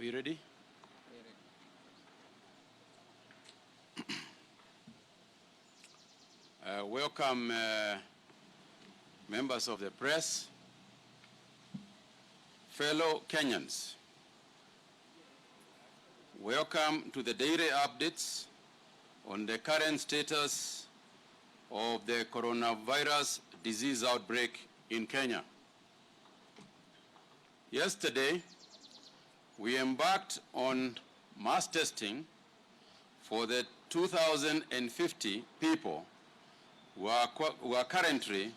Are we ready? Welcome, members of the press, fellow Kenyans. Welcome to the daily updates on the current status of the coronavirus disease outbreak in Kenya. Yesterday, we embarked on mass testing for the 2,050 people who are currently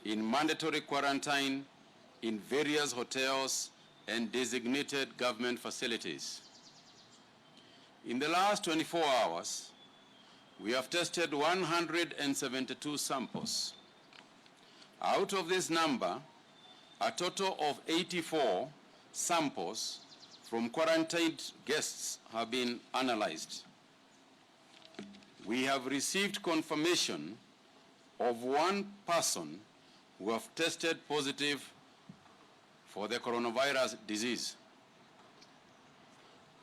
in mandatory quarantine in various hotels and designated government facilities. In the last 24 hours, we have tested 172 samples. Out of this number, a total of 84 samples from quarantined guests have been analyzed. We have received confirmation of one person who have tested positive for the coronavirus disease.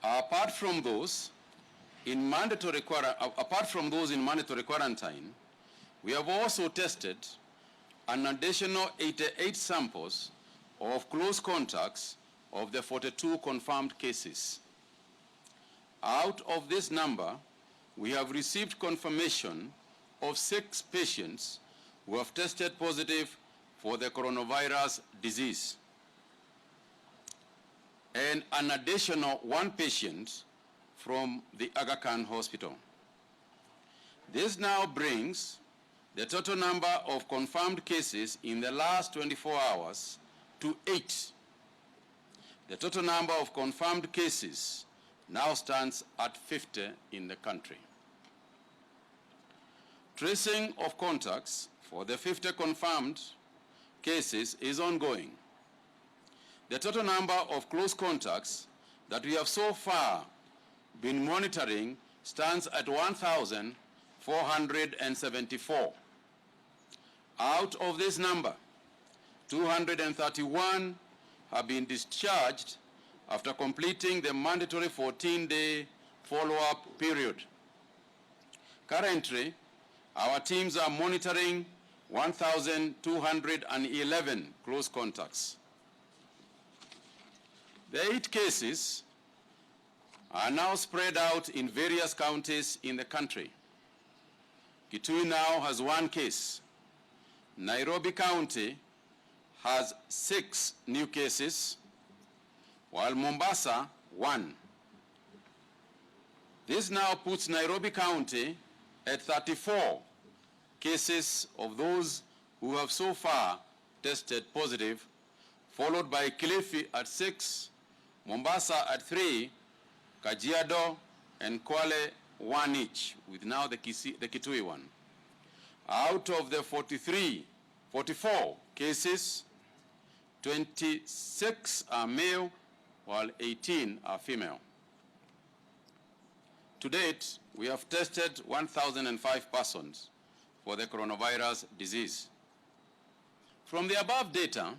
Apart from those in mandatory quarantine, we have also tested an additional 88 samples of close contacts of the 42 confirmed cases. Out of this number, we have received confirmation of 6 patients who have tested positive for the coronavirus disease, and an additional 1 patient from the Aga Khan Hospital. This now brings the total number of confirmed cases in the last 24 hours to 8. The total number of confirmed cases now stands at 50 in the country. Tracing of contacts for the 50 confirmed cases is ongoing. The total number of close contacts that we have so far been monitoring stands at 1,474. Out of this number, 231 have been discharged after completing the mandatory 14-day follow-up period. Currently, our teams are monitoring 1,211 close contacts. The 8 cases are now spread out in various counties in the country. Kitui now has 1 case. Nairobi County has 6 new cases, while Mombasa 1. This now puts Nairobi County at 34 cases of those who have so far tested positive, followed by Kilifi at 6, Mombasa at 3, Kajiado and Kwale 1 each, with now the Kitui 1. Out of the 44 cases, 26 are male, while 18 are female. To date, we have tested 1,005 persons for the coronavirus disease. From the above data,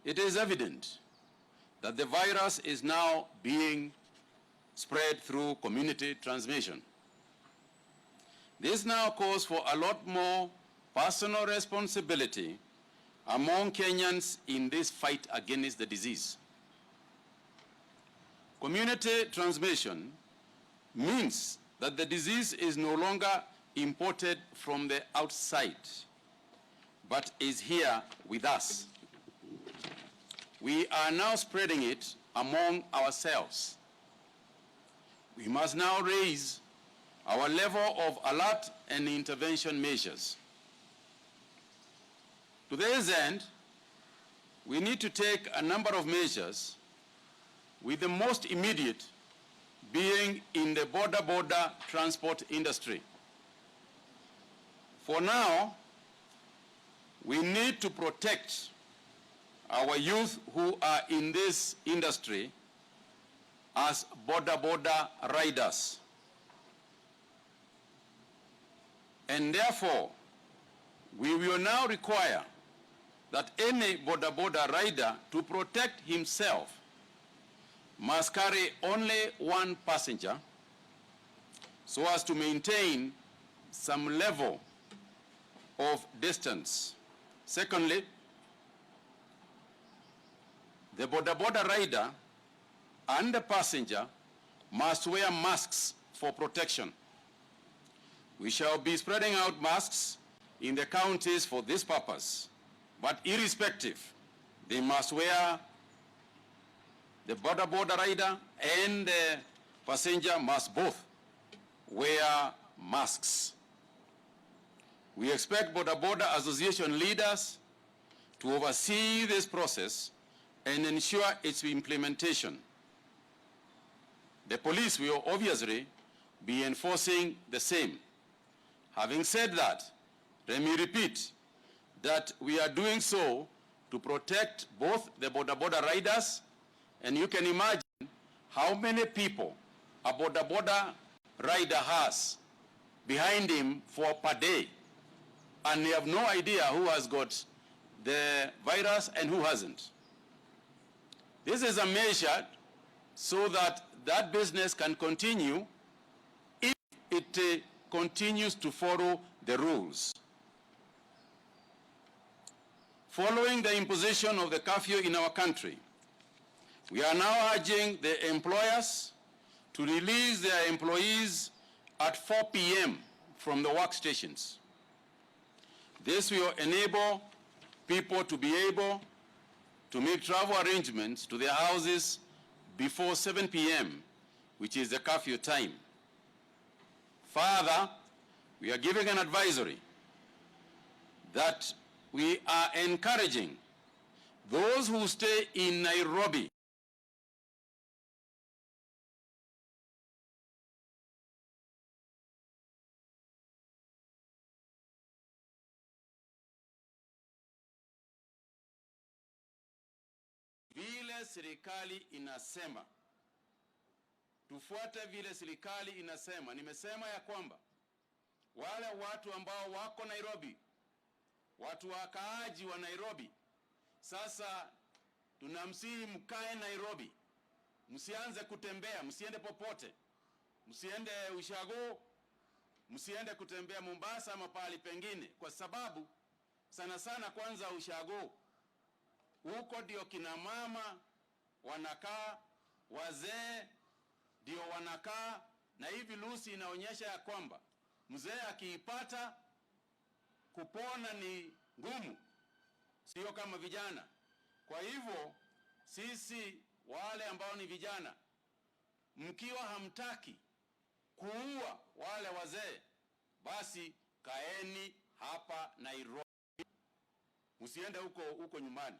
it is evident that the virus is now being spread through community transmission. This now calls for a lot more personal responsibility among Kenyans in this fight against the disease. Community transmission means that the disease is no longer imported from the outside, but is here with us. We are now spreading it among ourselves. We must now raise our level of alert and intervention measures. To this end, we need to take a number of measures, with the most immediate being in the border transport industry. For now, we need to protect our youth who are in this industry as border riders. And therefore, we will now require that any border rider to protect himself must carry only one passenger so as to maintain some level of distance. Secondly, the boda rider and the passenger must wear masks for protection. We shall be spreading out masks in the counties for this purpose, but irrespective, they must wear, the boda rider and the passenger must both wear masks. We expect boda association leaders to oversee this process and ensure its implementation. The police will obviously be enforcing the same. Having said that, let me repeat that we are doing so to protect both the boda riders, and you can imagine how many people a boda rider has behind him for per day, and they have no idea who has got the virus and who hasn't. This is a measure so that that business can continue if it continues to follow the rules. Following the imposition of the curfew in our country, we are now urging the employers to release their employees at 4 p.m. from the workstations. This will enable people to be able to make travel arrangements to their houses before 7 p.m., which is the curfew time. Further, we are giving an advisory that we are encouraging those who stay in Nairobi vile serikali inasema. Tufuate vile serikali inasema. Nimesema ya kwamba wale watu ambao wako Nairobi, watu wakaaji wa Nairobi, sasa tunamsihi mkae Nairobi. Msianze kutembea, msiende popote. Msiende Ushago, msiende kutembea Mombasa ama pahali pengine, kwa sababu sana sana kwanza Ushago, huko ndio kina mama wanakaa, wazee ndio wanakaa, na hivi virusi inaonyesha ya kwamba mzee akiipata kupona ni ngumu, sio kama vijana. Kwa hivyo sisi wale ambao ni vijana, mkiwa hamtaki kuua wale wazee, basi kaeni hapa Nairobi. Msiende huko nyumbani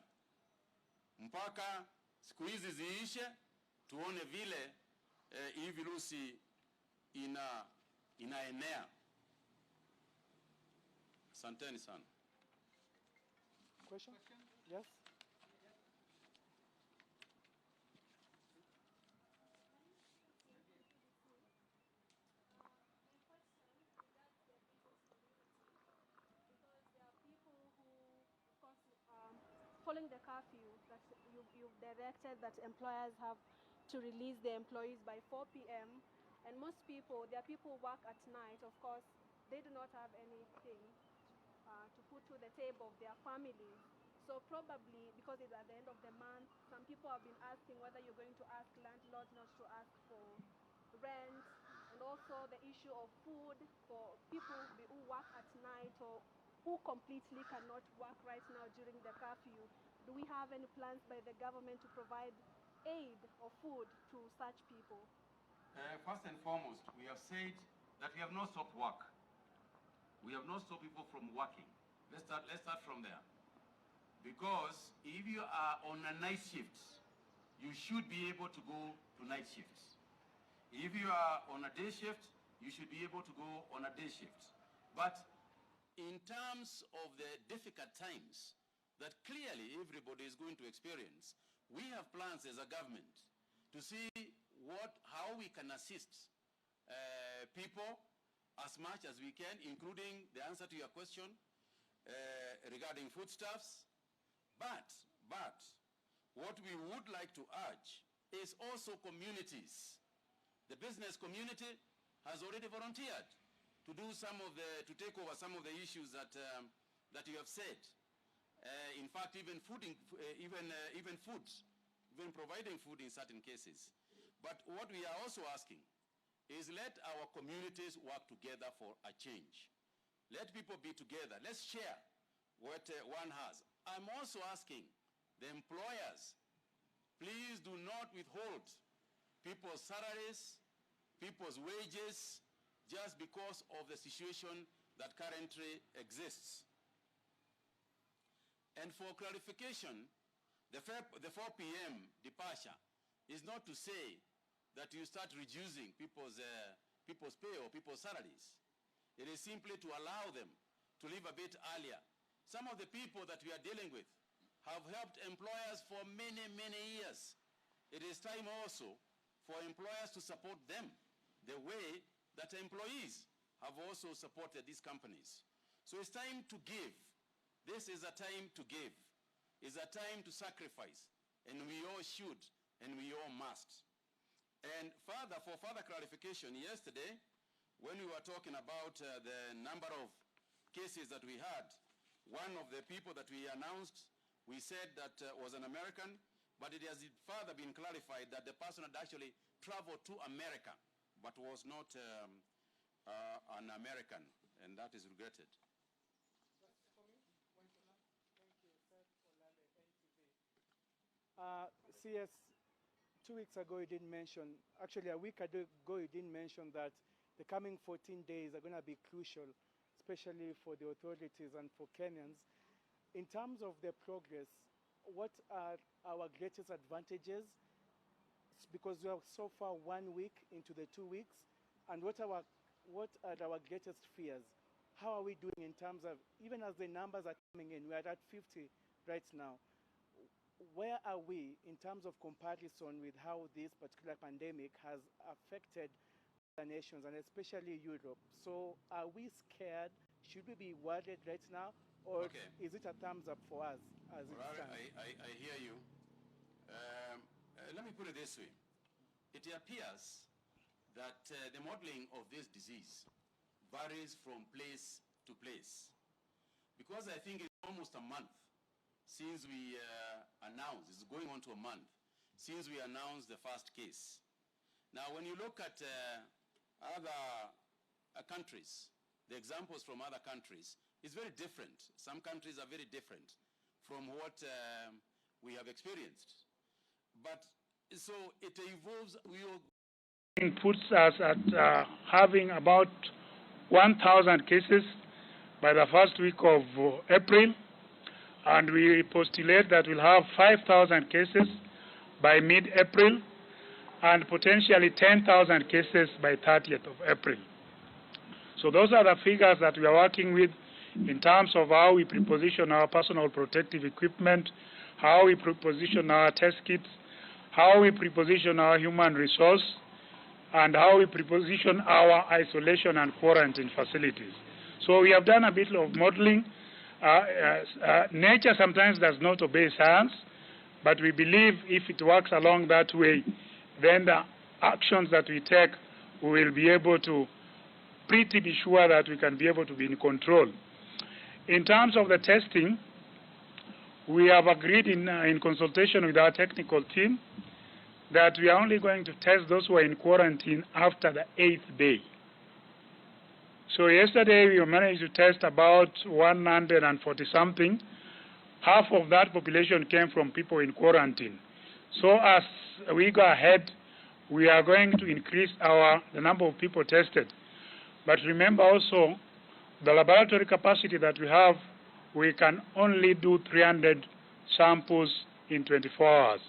mpaka siku hizi ziishe, tuone vile hii virusi inaenea. Asanteni sana. Question? Yes. Following the curfew that you've directed that employers have to release their employees by 4 p.m. and most people, there are people who work at night, of course, they do not have anything to put to the table of their families. So probably, because it's at the end of the month, some people have been asking whether you're going to ask landlords not to ask for rent, and also the issue of food for people who work at night or who completely cannot work right now during the curfew. Do we have any plans by the government to provide aid or food to such people? First and foremost, we have said that we have not stopped work. We have not stopped people from working. Let's start from there. Because if you are on a night shift, you should be able to go to night shifts. If you are on a day shift, you should be able to go on a day shift. But in terms of the difficult times that clearly everybody is going to experience, we have plans as a government to see how we can assist people as much as we can, including the answer to your question regarding foodstuffs. But what we would like to urge is also communities. The business community has already volunteered to do to take over some of the issues that you have said. In fact, even providing food in certain cases. But what we are also asking is let our communities work together for a change. Let people be together. Let's share what one has. I'm also asking the employers, please do not withhold people's salaries, people's wages, just because of the situation that currently exists. And for clarification, the 4 p.m. departure is not to say that you start reducing people's pay or people's salaries. It is simply to allow them to leave a bit earlier. Some of the people that we are dealing with have helped employers for many, many years. It is time also for employers to support them the way that employees have also supported these companies. So it's time to give. This is a time to give. It's a time to sacrifice. And we all should, and we all must. And further, for further clarification, yesterday, when we were talking about the number of cases that we had, one of the people that we announced, we said that was an American, but it has further been clarified that the person had actually traveled to America, but was not an American, and that is regretted. CS, 2 weeks ago you didn't mention, actually a week ago you didn't mention that the coming 14 days are going to be crucial, especially for the authorities and for Kenyans. In terms of the progress, what are our greatest advantages? Because we are so far 1 week into the 2 weeks, and what are our greatest fears? How are we doing in terms of, even as the numbers are coming in, we are at 50 right now. Where are we in terms of comparison with how this particular pandemic has affected the nations, and especially Europe? So are we scared? Should we be worried right now? Or is it a thumbs up for us as it stands? I hear you. Let me put it this way. It appears that the modeling of this disease varies from place to place. Because I think it's almost a month since we announced, it's going on to a month, since we announced the first case. Now, when you look at other countries, the examples from other countries, it's very different. Some countries are very different from what we have experienced. But so it evolves. Puts us at having about 1,000 cases by the first week of April, and we postulate that we'll have 5,000 cases by mid-April and potentially 10,000 cases by 30th of April. So those are the figures that we are working with in terms of how we preposition our personal protective equipment, how we preposition our test kits, how we preposition our human resource, and how we preposition our isolation and quarantine facilities. So we have done a bit of modeling. Nature sometimes does not obey science, but we believe if it works along that way, then the actions that we take, we will be able to pretty be sure that we can be able to be in control. In terms of the testing, we have agreed in consultation with our technical team that we are only going to test those who are in quarantine after the 8th day. So yesterday we managed to test about 140-something. Half of that population came from people in quarantine. So as we go ahead, we are going to increase the number of people tested. But remember also, the laboratory capacity that we have, we can only do 300 samples in 24 hours.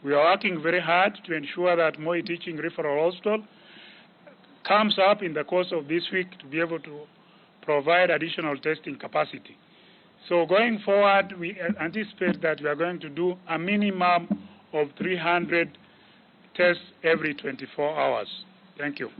We are working very hard to ensure that Moi Teaching Referral Hospital comes up in the course of this week to be able to provide additional testing capacity. So going forward, we anticipate that we are going to do a minimum of 300 tests every 24 hours. Thank you.